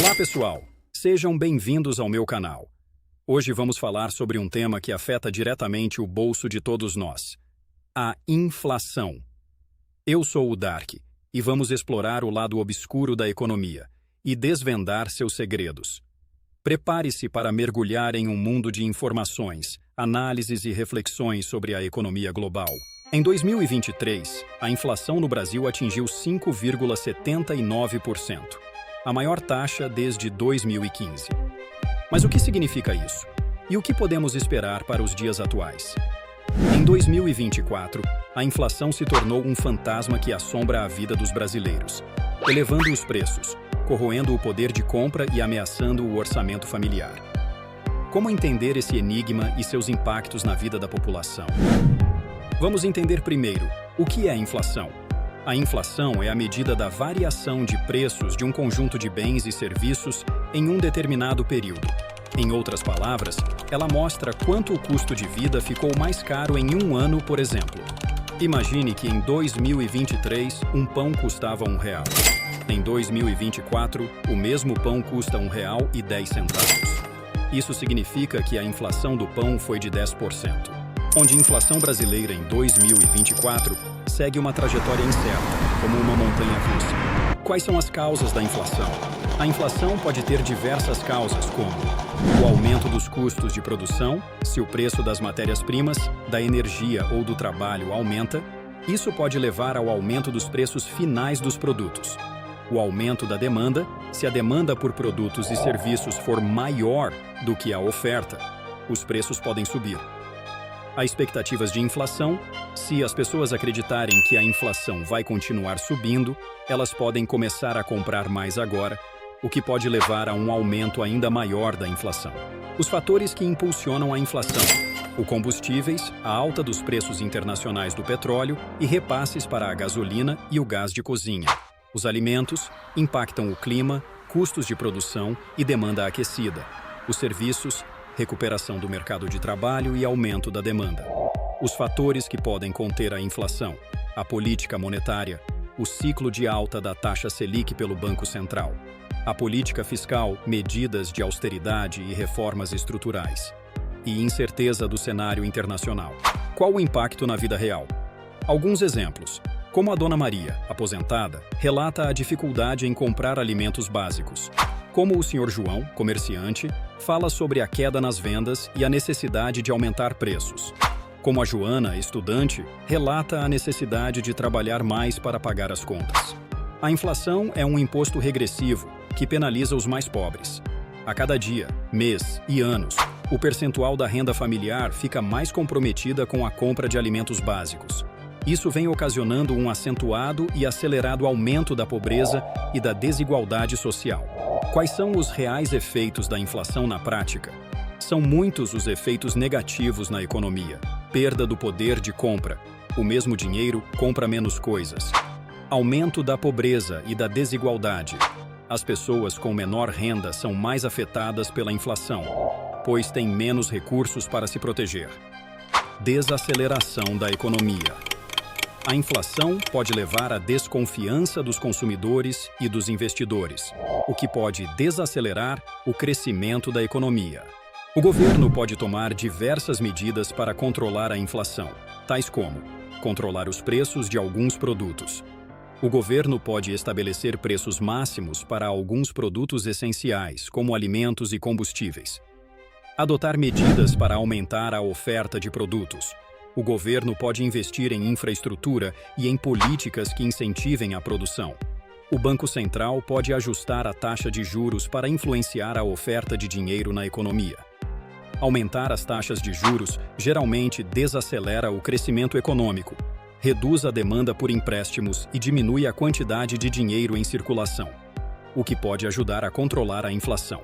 Olá pessoal, sejam bem-vindos ao meu canal. Hoje vamos falar sobre um tema que afeta diretamente o bolso de todos nós: a inflação. Eu sou o Dark e vamos explorar o lado obscuro da economia e desvendar seus segredos. Prepare-se para mergulhar em um mundo de informações, análises e reflexões sobre a economia global. Em 2023, a inflação no Brasil atingiu 5,79%, a maior taxa desde 2015. Mas o que significa isso? E o que podemos esperar para os dias atuais? Em 2024, a inflação se tornou um fantasma que assombra a vida dos brasileiros, elevando os preços, corroendo o poder de compra e ameaçando o orçamento familiar. Como entender esse enigma e seus impactos na vida da população? Vamos entender primeiro o que é a inflação. A inflação é a medida da variação de preços de um conjunto de bens e serviços em um determinado período. Em outras palavras, ela mostra quanto o custo de vida ficou mais caro em um ano, por exemplo. Imagine que em 2023 um pão custava R$1. Em 2024, o mesmo pão custa R$1,10. Isso significa que a inflação do pão foi de 10%. Onde a inflação brasileira em 2024 segue uma trajetória incerta, como uma montanha-russa. Quais são as causas da inflação? A inflação pode ter diversas causas, como o aumento dos custos de produção, se o preço das matérias-primas, da energia ou do trabalho aumenta, isso pode levar ao aumento dos preços finais dos produtos. O aumento da demanda, se a demanda por produtos e serviços for maior do que a oferta, os preços podem subir. Há expectativas de inflação. Se as pessoas acreditarem que a inflação vai continuar subindo, elas podem começar a comprar mais agora, o que pode levar a um aumento ainda maior da inflação. Os fatores que impulsionam a inflação: os combustíveis, a alta dos preços internacionais do petróleo e repasses para a gasolina e o gás de cozinha. Os alimentos impactam o clima, custos de produção e demanda aquecida. Os serviços, recuperação do mercado de trabalho e aumento da demanda. Os fatores que podem conter a inflação: a política monetária, o ciclo de alta da taxa Selic pelo Banco Central, a política fiscal, medidas de austeridade e reformas estruturais, e incerteza do cenário internacional. Qual o impacto na vida real? Alguns exemplos. Como a Dona Maria, aposentada, relata a dificuldade em comprar alimentos básicos. Como o Sr. João, comerciante, fala sobre a queda nas vendas e a necessidade de aumentar preços. Como a Joana, estudante, relata a necessidade de trabalhar mais para pagar as contas. A inflação é um imposto regressivo que penaliza os mais pobres. A cada dia, mês e anos, o percentual da renda familiar fica mais comprometida com a compra de alimentos básicos. Isso vem ocasionando um acentuado e acelerado aumento da pobreza e da desigualdade social. Quais são os reais efeitos da inflação na prática? São muitos os efeitos negativos na economia. Perda do poder de compra. O mesmo dinheiro compra menos coisas. Aumento da pobreza e da desigualdade. As pessoas com menor renda são mais afetadas pela inflação, pois têm menos recursos para se proteger. Desaceleração da economia. A inflação pode levar à desconfiança dos consumidores e dos investidores, o que pode desacelerar o crescimento da economia. O governo pode tomar diversas medidas para controlar a inflação, tais como controlar os preços de alguns produtos. O governo pode estabelecer preços máximos para alguns produtos essenciais, como alimentos e combustíveis. Adotar medidas para aumentar a oferta de produtos. O governo pode investir em infraestrutura e em políticas que incentivem a produção. O Banco Central pode ajustar a taxa de juros para influenciar a oferta de dinheiro na economia. Aumentar as taxas de juros geralmente desacelera o crescimento econômico, reduz a demanda por empréstimos e diminui a quantidade de dinheiro em circulação, o que pode ajudar a controlar a inflação.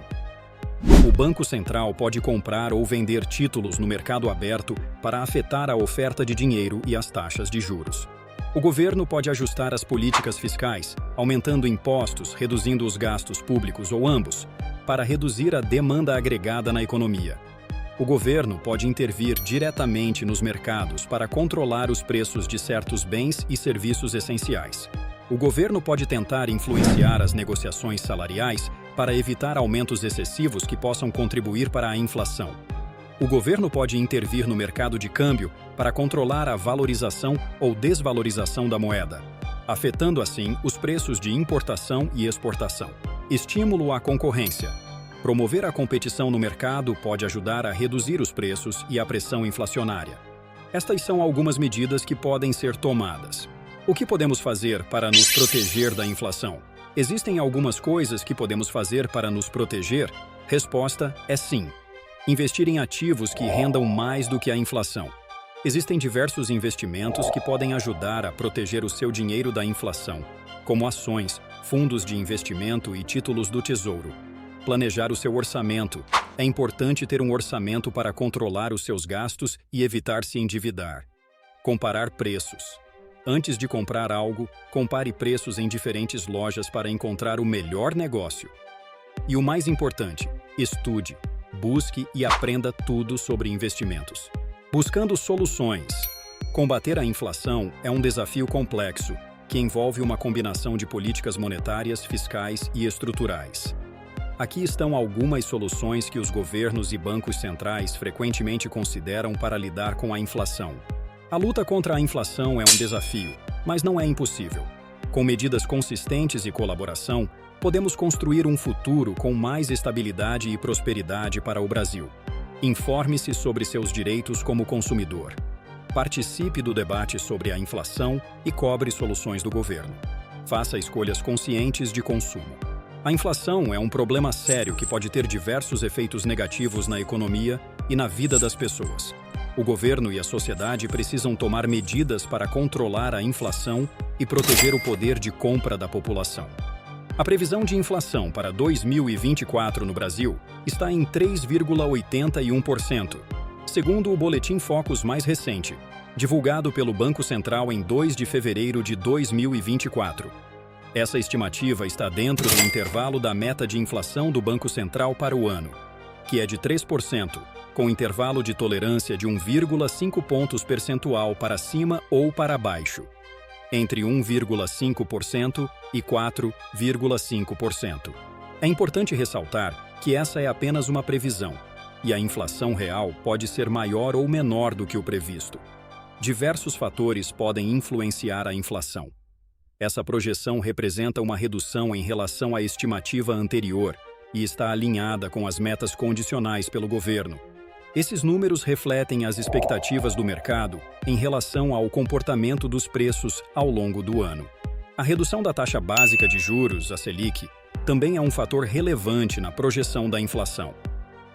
O Banco Central pode comprar ou vender títulos no mercado aberto para afetar a oferta de dinheiro e as taxas de juros. O governo pode ajustar as políticas fiscais, aumentando impostos, reduzindo os gastos públicos ou ambos, para reduzir a demanda agregada na economia. O governo pode intervir diretamente nos mercados para controlar os preços de certos bens e serviços essenciais. O governo pode tentar influenciar as negociações salariais para evitar aumentos excessivos que possam contribuir para a inflação. O governo pode intervir no mercado de câmbio para controlar a valorização ou desvalorização da moeda, afetando assim os preços de importação e exportação. Estímulo à concorrência. Promover a competição no mercado pode ajudar a reduzir os preços e a pressão inflacionária. Estas são algumas medidas que podem ser tomadas. O que podemos fazer para nos proteger da inflação? Existem algumas coisas que podemos fazer para nos proteger? Resposta é sim. Investir em ativos que rendam mais do que a inflação. Existem diversos investimentos que podem ajudar a proteger o seu dinheiro da inflação, como ações, fundos de investimento e títulos do Tesouro. Planejar o seu orçamento. É importante ter um orçamento para controlar os seus gastos e evitar se endividar. Comparar preços. Antes de comprar algo, compare preços em diferentes lojas para encontrar o melhor negócio. E o mais importante, estude, busque e aprenda tudo sobre investimentos. Buscando soluções. Combater a inflação é um desafio complexo, que envolve uma combinação de políticas monetárias, fiscais e estruturais. Aqui estão algumas soluções que os governos e bancos centrais frequentemente consideram para lidar com a inflação. A luta contra a inflação é um desafio, mas não é impossível. Com medidas consistentes e colaboração, podemos construir um futuro com mais estabilidade e prosperidade para o Brasil. Informe-se sobre seus direitos como consumidor. Participe do debate sobre a inflação e cobre soluções do governo. Faça escolhas conscientes de consumo. A inflação é um problema sério que pode ter diversos efeitos negativos na economia e na vida das pessoas. O governo e a sociedade precisam tomar medidas para controlar a inflação e proteger o poder de compra da população. A previsão de inflação para 2024 no Brasil está em 3,81%, segundo o Boletim Focus mais recente, divulgado pelo Banco Central em 2 de fevereiro de 2024. Essa estimativa está dentro do intervalo da meta de inflação do Banco Central para o ano, que é de 3%, com intervalo de tolerância de 1,5 pontos percentual para cima ou para baixo, entre 1,5% e 4,5%. É importante ressaltar que essa é apenas uma previsão, e a inflação real pode ser maior ou menor do que o previsto. Diversos fatores podem influenciar a inflação. Essa projeção representa uma redução em relação à estimativa anterior e está alinhada com as metas condicionais pelo governo. Esses números refletem as expectativas do mercado em relação ao comportamento dos preços ao longo do ano. A redução da taxa básica de juros, a Selic, também é um fator relevante na projeção da inflação.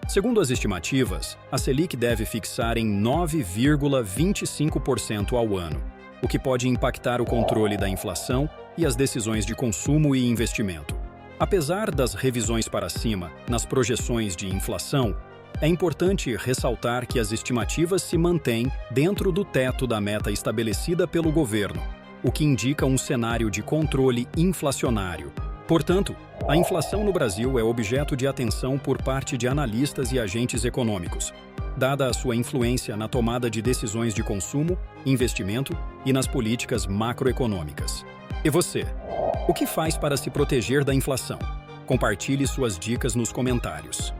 Segundo as estimativas, a Selic deve fixar em 9,25% ao ano, o que pode impactar o controle da inflação e as decisões de consumo e investimento. Apesar das revisões para cima nas projeções de inflação, é importante ressaltar que as estimativas se mantêm dentro do teto da meta estabelecida pelo governo, o que indica um cenário de controle inflacionário. Portanto, a inflação no Brasil é objeto de atenção por parte de analistas e agentes econômicos, dada a sua influência na tomada de decisões de consumo, investimento e nas políticas macroeconômicas. E você? O que faz para se proteger da inflação? Compartilhe suas dicas nos comentários.